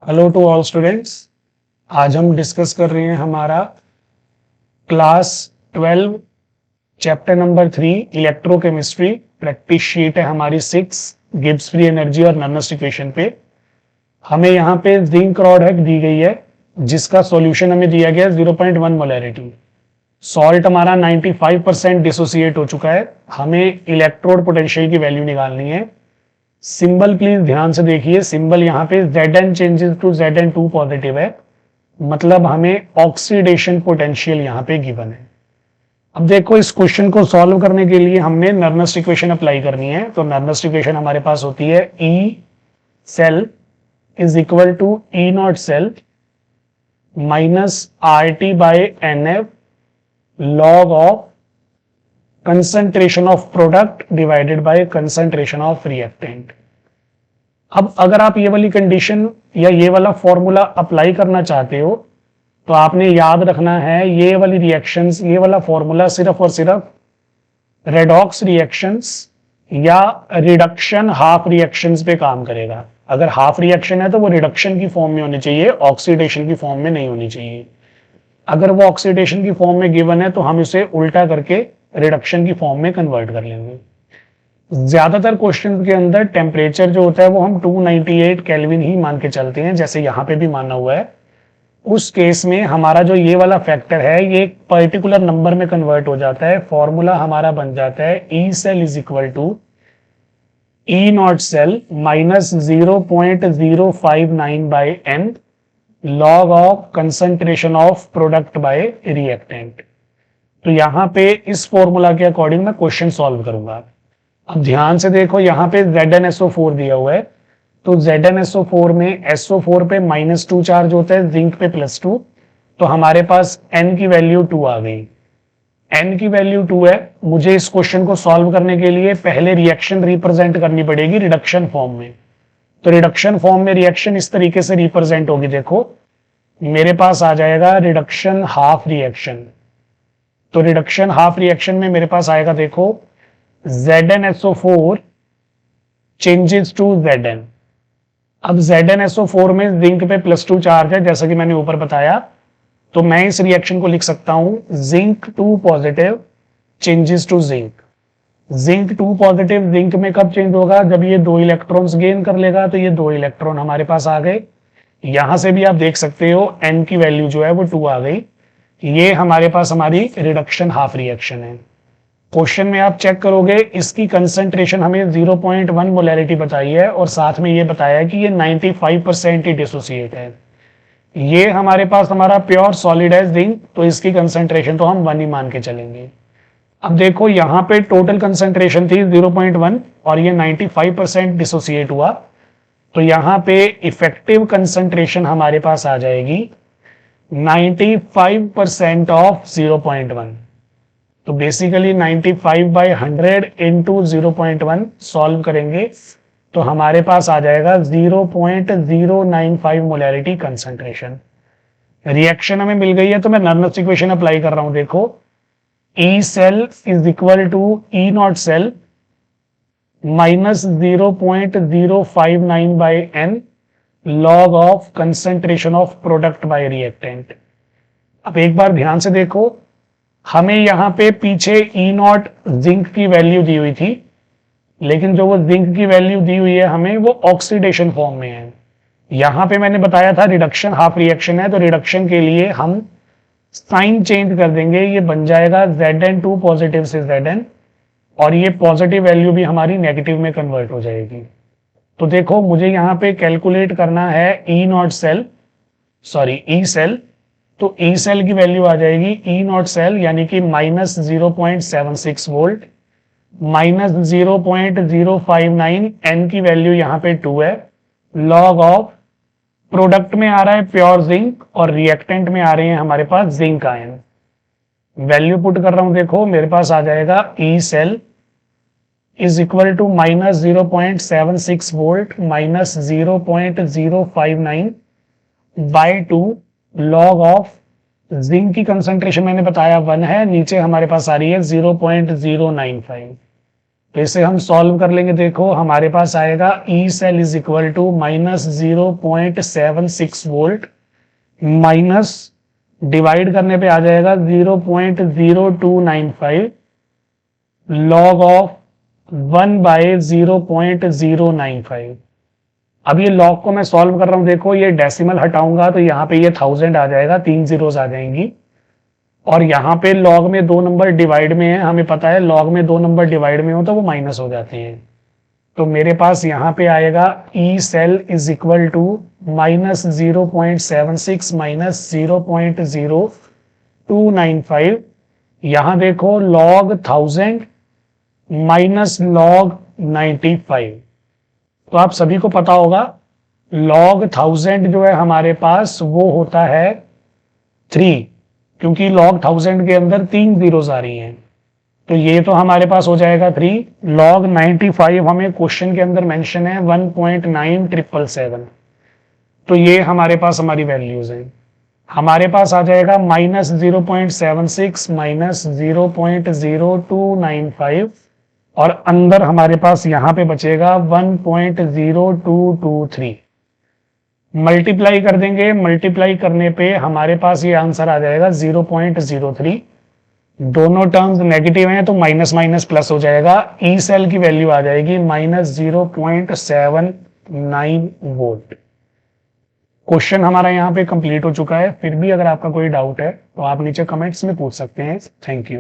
Hello to all students. आज हम discuss कर रहे हैं हमारा class 12 chapter number 3 electrochemistry. Practice sheet है हमारी 6 गिब्स फ्री एनर्जी और नर्नस्ट इक्वेशन पे। हमें यहाँ पे जिंक रॉड है दी गई है जिसका सॉल्यूशन हमें दिया गया है 0.1 मोलैरिटी। सॉल्ट हमारा 95% डिसोसिएट हो चुका है। हमें इलेक्ट्रोड पोटेंशियल की वैल्यू निकालनी है। सिंबल प्लीज ध्यान से देखिए, सिंबल यहाँ पे Zn changes to Zn2 positive है, मतलब हमें ऑक्सीडेशन पोटेंशियल यहाँ पे गिवन है। अब देखो इस क्वेश्चन को सॉल्व करने के लिए हमने नर्नस्ट इक्वेशन अप्लाई करनी है। तो नर्नस्ट इक्वेशन हमारे पास होती है E cell is equal to E not cell minus RT by NF log of concentration of product divided by concentration of reactant. अब अगर आप ये वाली कंडीशन या ये वाला फॉर्मूला अप्लाई करना चाहते हो तो आपने याद रखना है ये वाली रिएक्शंस, ये वाला फॉर्मूला सिर्फ और सिर्फ रेडॉक्स रिएक्शंस या रिडक्शन हाफ रिएक्शंस पे काम करेगा। अगर हाफ रिएक्शन है तो वो रिडक्शन की फॉर्म में होनी चाहिए, ऑक्सीडेशन की फॉर्म में नहीं होनी चाहिए। अगर वो ऑक्सीडेशन की फॉर्म में गिवन है तो हम इसे उल्टा करके रिडक्शन की फॉर्म में कन्वर्ट कर लेंगे। ज्यादातर क्वेश्चन के अंदर टेम्परेचर जो होता है वो हम 298 केल्विन ही मान के चलते हैं, जैसे यहाँ पे भी माना हुआ है। उस केस में हमारा जो ये वाला फैक्टर है ये एक पर्टिकुलर नंबर में कन्वर्ट हो जाता है। फॉर्मूला हमारा बन जाता है E cell is equal to E not cell minus 0.059 by n log of concentration of product by reactant. तो यहाँ पे इस फॉर्मूला के अकॉर्डिंग मैं क्वेश्चन सॉल्व करूंगा। अब ध्यान से देखो यहाँ पे ZnSO4 दिया हुआ है, तो ZnSO4 में SO4 पे -2 चार्ज होता है, जिंक पे +2, तो हमारे पास N की वैल्यू 2 आ गई। N की वैल्यू 2 है। मुझे इस क्वेश्चन को सॉल्व करने के लिए पहले रिएक्शन रिप्रेजेंट करनी पड़ेगी रिडक्शन फॉर्म में। तो रिडक्शन फॉर्म में रिएक्शन इस तरीके से रिप्रेजेंट होगी। देखो मेरे पास आ जाएगा रिडक्शन हाफ रिएक्शन। तो रिडक्शन हाफ रिएक्शन में मेरे पास आएगा, देखो ZnSO4 चेंजेस टू Zn। अब ZnSO4 में जिंक पे +2 चार्ज है जैसा कि मैंने ऊपर बताया, तो मैं इस रिएक्शन को लिख सकता हूं zinc 2 positive changes to zinc. Zinc 2 positive zinc में कब चेंज होगा? जब ये 2 इलेक्ट्रॉन्स गेन कर लेगा। तो ये 2 इलेक्ट्रॉन हमारे पास आ गए। यहां से भी आप देख सकते हो N की वैल्यू जो है वो 2 आ गई। ये हमारे पास हमारी रिडक्शन हाफ रिएक्शन है। क्वेश्चन में आप चेक करोगे इसकी कंसंट्रेशन हमें 0.1 मोलैरिटी बताई है और साथ में ये बताया है कि ये 95% ही डिसोसिएट है। ये हमारे पास हमारा प्योर सॉलिड है जिंक, तो इसकी कंसंट्रेशन तो हम 1 ही मान के चलेंगे। अब देखो यहाँ पे टोटल कंसंट्रेशन थी 0.1 और ये 95% डिसोसिएट हुआ, तो यहाँ पे इफेक्टिव कंसंट्रेशन हमारे पास आ जाएगी 95% ऑफ 0.1। तो बेसिकली 95/100 इंटू 0.1 सॉल्व करेंगे तो हमारे पास आ जाएगा 0.095 मोलैरिटी कंसंट्रेशन। रिएक्शन हमें मिल गई है, तो मैं नर्नस्ट इक्वेशन अप्लाई कर रहा हूं। देखो E cell is equal to E not cell minus 0.059 by N log of concentration of product by reactant. अब एक बार ध्यान से देखो, हमें यहां पे पीछे E नॉट जिंक की वैल्यू दी हुई थी, लेकिन जो वो जिंक की वैल्यू दी हुई है हमें वो ऑक्सीडेशन फॉर्म में है। यहां पे मैंने बताया था रिडक्शन हाफ रिएक्शन है, तो रिडक्शन के लिए हम साइन चेंज कर देंगे। ये बन जाएगा Zn2 पॉजिटिव से Zn और ये पॉजिटिव वैल्यू भी हमारी नेगेटिव में कन्वर्ट हो जाएगी। तो देखो मुझे यहाँ पे कैलकुलेट करना है E not cell, sorry E cell. तो E सेल की वैल्यू आ जाएगी E नॉट सेल यानी कि -0.76 वोल्ट माइनस 0.059, N की वैल्यू यहाँ पे 2 है, लॉग ऑफ प्रोडक्ट में आ रहा है प्योर जिंक और रिएक्टेंट में आ रहे हैं हमारे पास जिंक आयन। वैल्यू पुट कर रहा हूं, देखो मेरे पास आ जाएगा E cell is equal to -0.76 volt minus 0.059 by 2 log of zinc की कंसंट्रेशन मैंने बताया 1 है, नीचे हमारे पास आ रही है 0.095। तो इसे हम सॉल्व कर लेंगे। देखो हमारे पास आएगा E cell is equal to minus 0.76 volt minus divide करने पे आ जाएगा 0.0295 लॉग ऑफ 1/0.095। अब ये लॉग को मैं सॉल्व कर रहा हूं। देखो ये डेसिमल हटाऊंगा तो यहाँ पे ये 1000 आ जाएगा, 3 zeros आ जाएंगी। और यहाँ पे लॉग में 2 नंबर डिवाइड में है, हमें पता है लॉग में 2 नंबर डिवाइड में हो तो वो माइनस हो जाते हैं। तो मेरे पास यहाँ पे आएगा E cell is equal to minus 0.76 minus 0.0295। यहाँ देखो लॉग 1000 माइनस लॉग 95। तो आप सभी को पता होगा लॉग 1000 जो है हमारे पास वो होता है 3, क्योंकि log 1000 के अंदर 3 zeros आ रही हैं। तो ये तो हमारे पास हो जाएगा 3। log 95 हमें क्वेश्चन के अंदर मेंशन है 1.9777। तो ये हमारे पास हमारी वैल्यूज हैं। हमारे पास आ जाएगा माइनस 0.76 माइनस 0.0295 और अंदर हमारे पास यहाँ पे बचेगा 1.0223। मल्टीप्लाई कर देंगे, मल्टीप्लाई करने पे हमारे पास ये आंसर आ जाएगा 0.03। दोनों टर्म्स नेगेटिव हैं तो माइनस माइनस प्लस हो जाएगा। ई सेल की वैल्यू आ जाएगी माइनस 0.79 वोल्ट। क्वेश्चन हमारा यहाँ पे कंप्लीट हो चुका है। फिर भी अगर आपका कोई डाउट है तो आप नीचे कमेंट्स में पूछ सकते हैं। Thank you.